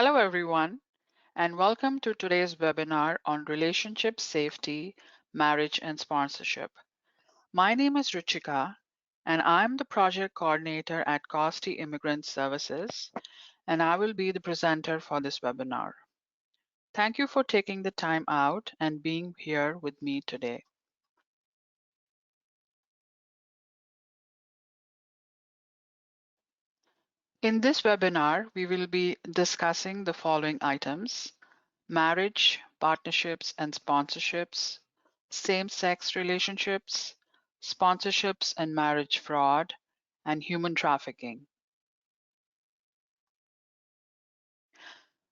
Hello, everyone, and welcome to today's webinar on relationship safety, marriage, and sponsorship. My name is Ruchika, and I'm the project coordinator at COSTI Immigrant Services, and I will be the presenter for this webinar. Thank you for taking the time out and being here with me today. In this webinar, we will be discussing the following items: marriage, partnerships and sponsorships, same-sex relationships, sponsorships and marriage fraud, and human trafficking.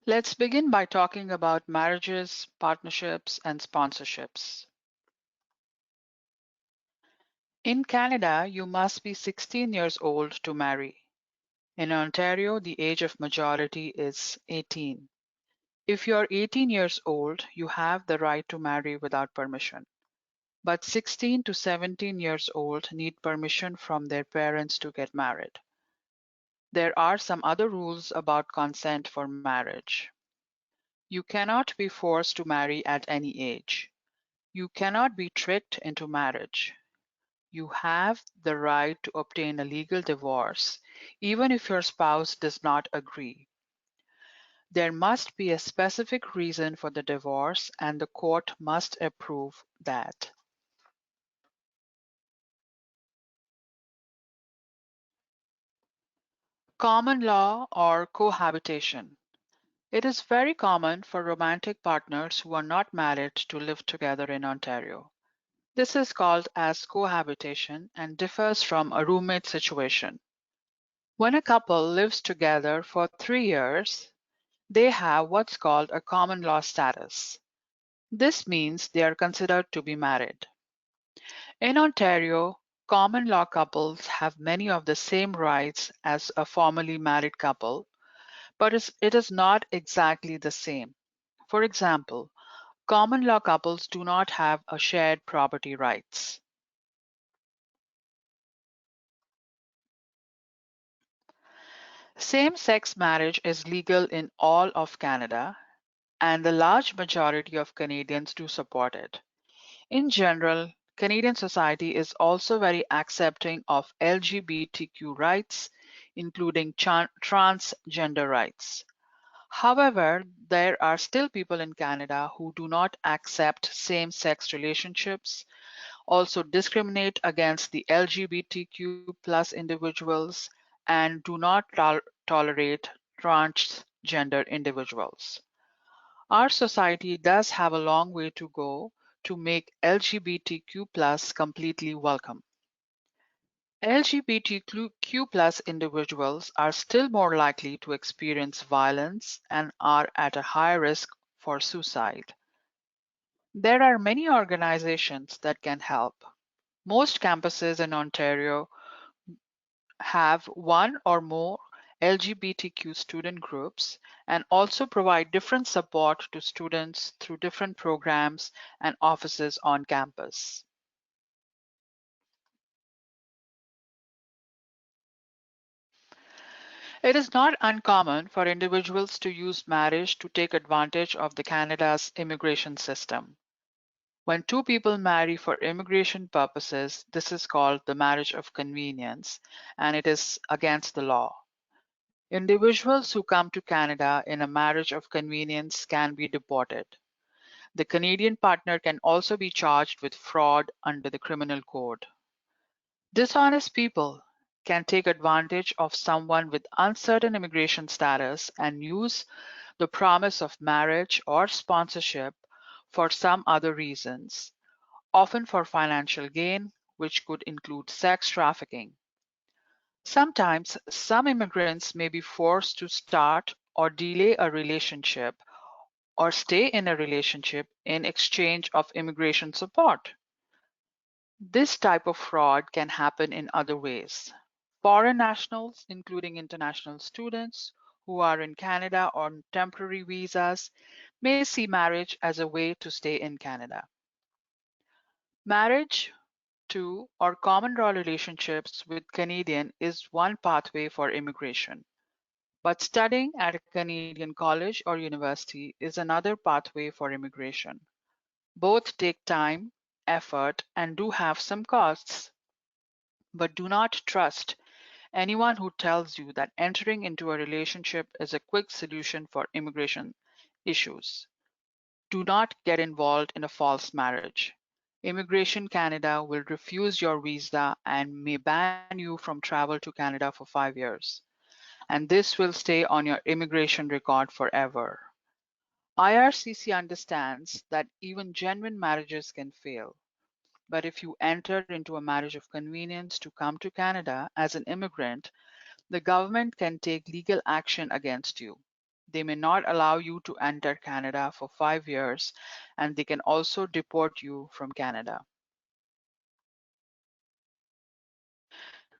Let's begin by talking about marriages, partnerships, and sponsorships. In Canada, you must be 16 years old to marry. In Ontario, the age of majority is 18. If you're 18 years old, you have the right to marry without permission. But 16 to 17 years old need permission from their parents to get married. There are some other rules about consent for marriage. You cannot be forced to marry at any age. You cannot be tricked into marriage. You have the right to obtain a legal divorce, even if your spouse does not agree. There must be a specific reason for the divorce, and the court must approve that. Common law or cohabitation. It is very common for romantic partners who are not married to live together in Ontario. This is called as cohabitation and differs from a roommate situation. When a couple lives together for 3 years, they have what's called a common law status. This means they are considered to be married. In Ontario, common law couples have many of the same rights as a formally married couple, but it is not exactly the same. For example, common law couples do not have a shared property rights. Same-sex marriage is legal in all of Canada, and the large majority of Canadians do support it. In general, Canadian society is also very accepting of LGBTQ rights, including transgender rights. However, there are still people in Canada who do not accept same-sex relationships, also discriminate against the LGBTQ plus individuals, and do not tolerate transgender individuals. Our society does have a long way to go to make LGBTQ plus completely welcome. LGBTQ plus individuals are still more likely to experience violence and are at a higher risk for suicide. There are many organizations that can help. Most campuses in Ontario have one or more LGBTQ student groups and also provide different support to students through different programs and offices on campus. It is not uncommon for individuals to use marriage to take advantage of the Canada's immigration system. When two people marry for immigration purposes, this is called the marriage of convenience, and it is against the law. Individuals who come to Canada in a marriage of convenience can be deported. The Canadian partner can also be charged with fraud under the criminal code. Dishonest people can take advantage of someone with uncertain immigration status and use the promise of marriage or sponsorship for some other reasons, often for financial gain, which could include sex trafficking. Sometimes some immigrants may be forced to start or delay a relationship or stay in a relationship in exchange of immigration support. This type of fraud can happen in other ways. Foreign nationals, including international students who are in Canada on temporary visas, may see marriage as a way to stay in Canada. Marriage to or common law relationships with Canadian is one pathway for immigration. But studying at a Canadian college or university is another pathway for immigration. Both take time, effort, and do have some costs. But do not trust anyone who tells you that entering into a relationship is a quick solution for immigration issues. Do not get involved in a false marriage. Immigration Canada will refuse your visa and may ban you from travel to Canada for 5 years. And this will stay on your immigration record forever. IRCC understands that even genuine marriages can fail. But if you enter into a marriage of convenience to come to Canada as an immigrant, the government can take legal action against you. They may not allow you to enter Canada for 5 years, and they can also deport you from Canada.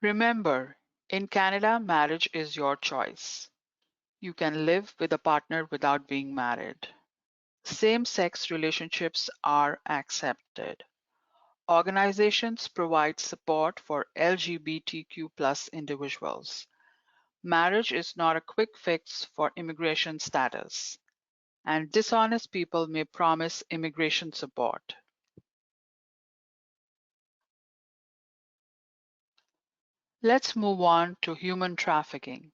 Remember, in Canada, marriage is your choice. You can live with a partner without being married. Same-sex relationships are accepted. Organizations provide support for LGBTQ plus individuals. Marriage is not a quick fix for immigration status, and dishonest people may promise immigration support. Let's move on to human trafficking.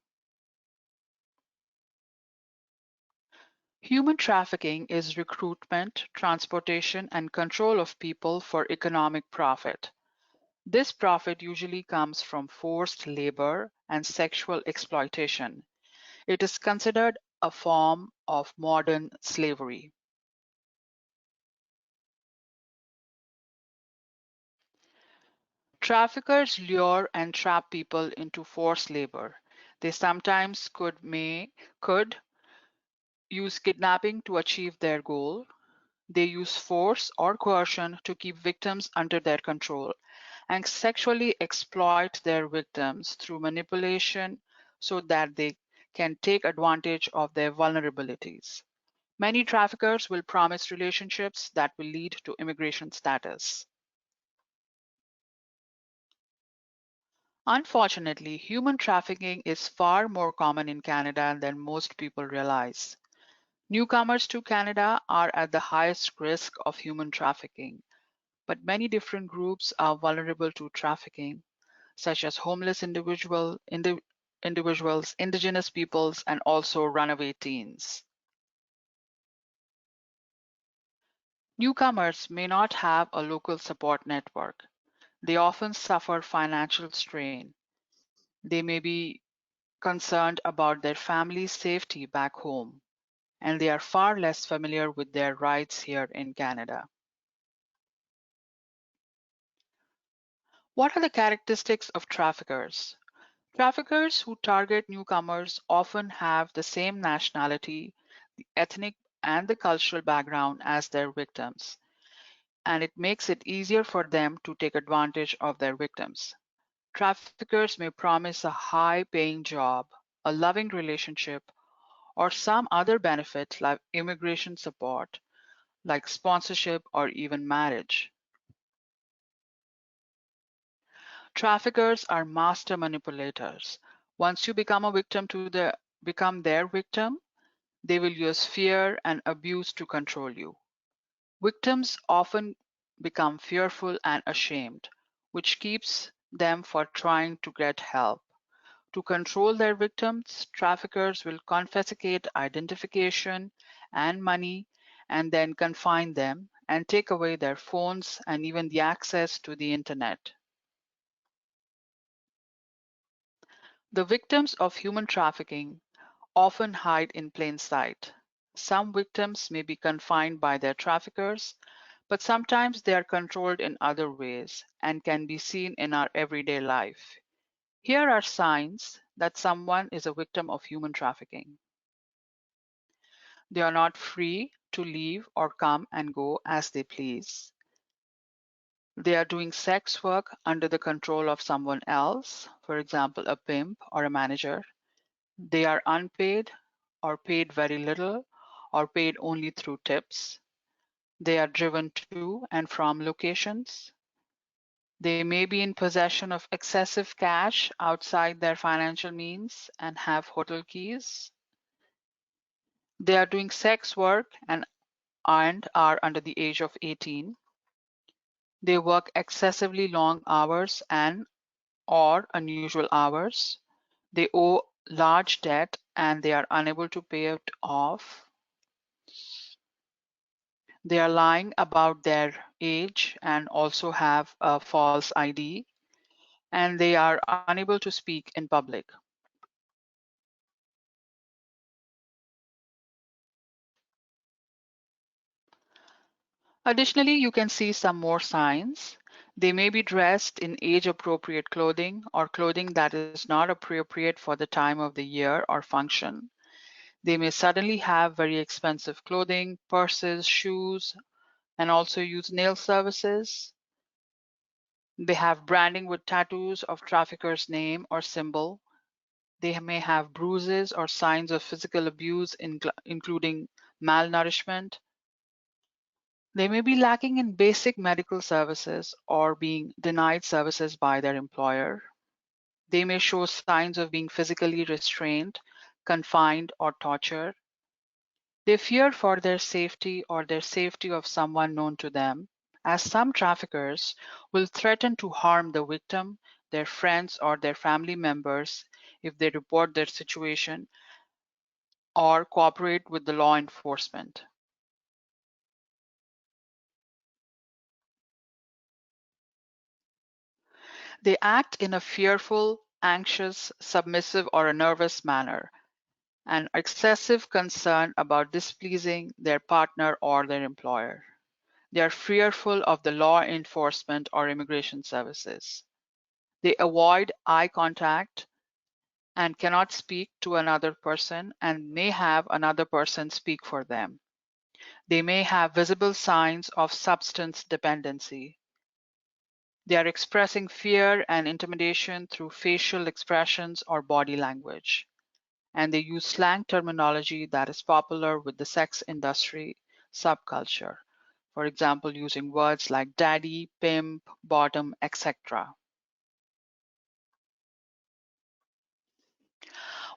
Human trafficking is recruitment, transportation, and control of people for economic profit. This profit usually comes from forced labor and sexual exploitation. It is considered a form of modern slavery. Traffickers lure and trap people into forced labor. They sometimes could use kidnapping to achieve their goal. They use force or coercion to keep victims under their control and sexually exploit their victims through manipulation so that they can take advantage of their vulnerabilities. Many traffickers will promise relationships that will lead to immigration status. Unfortunately, human trafficking is far more common in Canada than most people realize. Newcomers to Canada are at the highest risk of human trafficking, but many different groups are vulnerable to trafficking, such as homeless individuals, indigenous peoples, and also runaway teens. Newcomers may not have a local support network. They often suffer financial strain. They may be concerned about their family's safety back home, and they are far less familiar with their rights here in Canada. What are the characteristics of traffickers? Traffickers who target newcomers often have the same nationality, the ethnic, and the cultural background as their victims, and it makes it easier for them to take advantage of their victims. Traffickers may promise a high paying job, a loving relationship, or some other benefit like immigration support, like sponsorship or even marriage. Traffickers are master manipulators. Once you become their victim, they will use fear and abuse to control you. Victims often become fearful and ashamed, which keeps them from trying to get help. To control their victims, traffickers will confiscate identification and money and then confine them and take away their phones and even the access to the internet. The victims of human trafficking often hide in plain sight. Some victims may be confined by their traffickers, but sometimes they are controlled in other ways and can be seen in our everyday life. Here are signs that someone is a victim of human trafficking. They are not free to leave or come and go as they please. They are doing sex work under the control of someone else, for example, a pimp or a manager. They are unpaid or paid very little or paid only through tips. They are driven to and from locations. They may be in possession of excessive cash outside their financial means and have hotel keys. They are doing sex work and are under the age of 18. They work excessively long hours and or unusual hours. They owe large debt and they are unable to pay it off. They are lying about their age and also have a false ID, and they are unable to speak in public. Additionally, you can see some more signs. They may be dressed in age-appropriate clothing or clothing that is not appropriate for the time of the year or function. They may suddenly have very expensive clothing, purses, shoes, and also use nail services. They have branding with tattoos of trafficker's name or symbol. They may have bruises or signs of physical abuse, including malnourishment. They may be lacking in basic medical services or being denied services by their employer. They may show signs of being physically restrained, confined, or tortured. They fear for their safety or their safety of someone known to them, as some traffickers will threaten to harm the victim, their friends, or their family members if they report their situation or cooperate with the law enforcement. They act in a fearful, anxious, submissive, or a nervous manner, and excessive concern about displeasing their partner or their employer. They are fearful of the law enforcement or immigration services. They avoid eye contact and cannot speak to another person and may have another person speak for them. They may have visible signs of substance dependency. They are expressing fear and intimidation through facial expressions or body language. And they use slang terminology that is popular with the sex industry subculture. For example, using words like daddy, pimp, bottom, etc.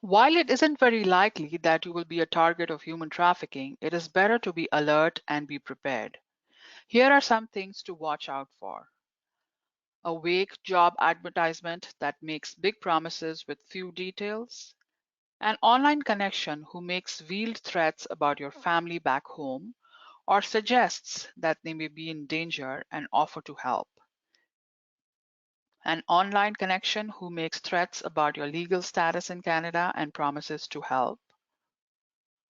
While it isn't very likely that you will be a target of human trafficking, it is better to be alert and be prepared. Here are some things to watch out for. A vague job advertisement that makes big promises with few details. An online connection who makes veiled threats about your family back home or suggests that they may be in danger and offer to help. An online connection who makes threats about your legal status in Canada and promises to help.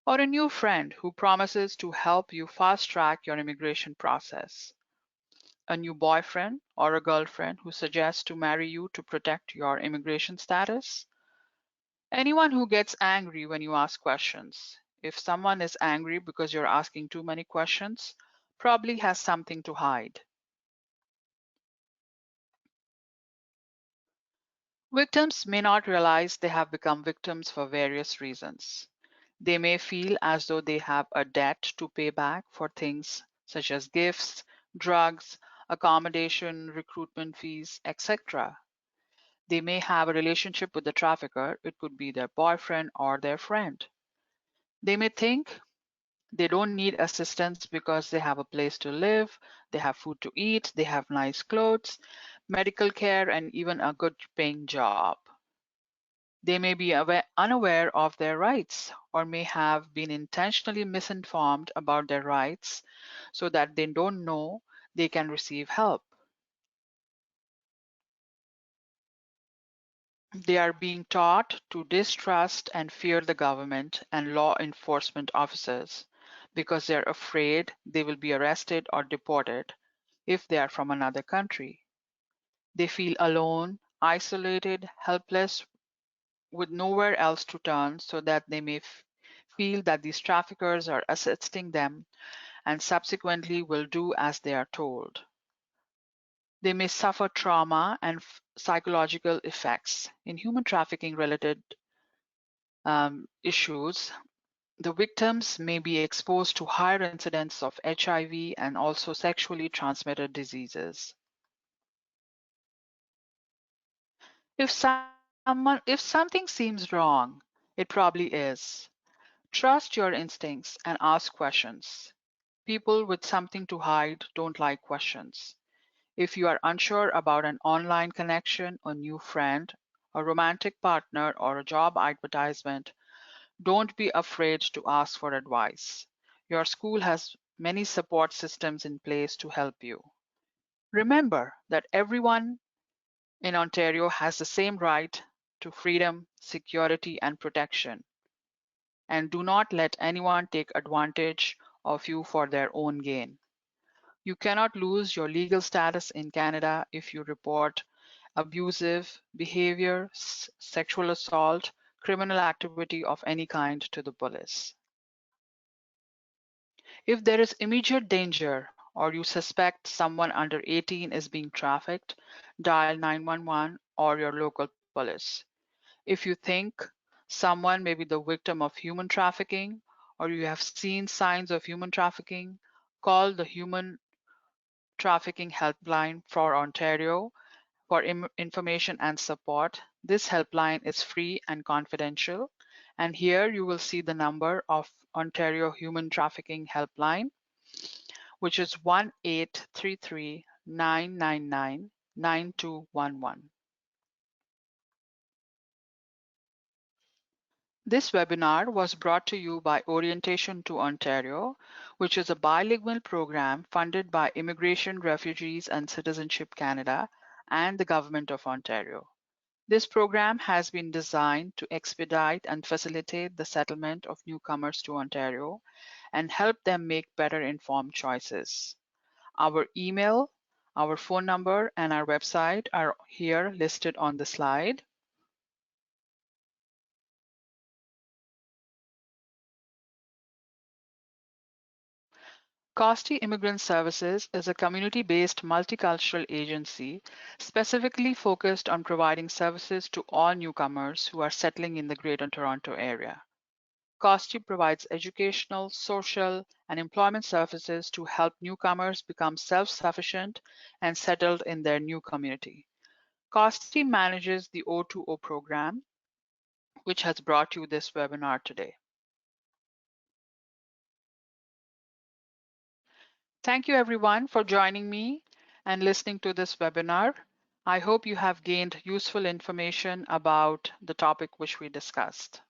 Or a new friend who promises to help you fast track your immigration process. A new boyfriend or a girlfriend who suggests to marry you to protect your immigration status. Anyone who gets angry when you ask questions. If someone is angry because you're asking too many questions, probably has something to hide. Victims may not realize they have become victims for various reasons. They may feel as though they have a debt to pay back for things such as gifts, drugs, accommodation, recruitment fees, etc. They may have a relationship with the trafficker. It could be their boyfriend or their friend. They may think they don't need assistance because they have a place to live, they have food to eat, they have nice clothes, medical care, and even a good paying job. They may be unaware of their rights or may have been intentionally misinformed about their rights so that they don't know they can receive help. They are being taught to distrust and fear the government and law enforcement officers because they're afraid they will be arrested or deported if they are from another country. They feel alone, isolated, helpless, with nowhere else to turn so that they may feel that these traffickers are assisting them and subsequently will do as they are told. They may suffer trauma and psychological effects. In human trafficking related issues, the victims may be exposed to higher incidence of HIV and also sexually transmitted diseases. If something seems wrong, it probably is. Trust your instincts and ask questions. People with something to hide don't like questions. If you are unsure about an online connection, a new friend, a romantic partner, or a job advertisement, don't be afraid to ask for advice. Your school has many support systems in place to help you. Remember that everyone in Ontario has the same right to freedom, security, and protection, and do not let anyone take advantage of you for their own gain. You cannot lose your legal status in Canada if you report abusive behavior, sexual assault, criminal activity of any kind to the police. If there is immediate danger or you suspect someone under 18 is being trafficked, dial 911 or your local police. If you think someone may be the victim of human trafficking or you have seen signs of human trafficking, call the Human Trafficking Helpline for Ontario for information and support. This helpline is free and confidential. And here you will see the number of Ontario Human Trafficking Helpline, which is 1-833-999-9211. This webinar was brought to you by Orientation to Ontario, which is a bilingual program funded by Immigration, Refugees and Citizenship Canada and the Government of Ontario. This program has been designed to expedite and facilitate the settlement of newcomers to Ontario and help them make better informed choices. Our email, our phone number, and our website are here listed on the slide. COSTI Immigrant Services is a community-based multicultural agency specifically focused on providing services to all newcomers who are settling in the Greater Toronto Area. COSTI provides educational, social, and employment services to help newcomers become self-sufficient and settled in their new community. COSTI manages the O2O program, which has brought you this webinar today. Thank you everyone for joining me and listening to this webinar. I hope you have gained useful information about the topic which we discussed.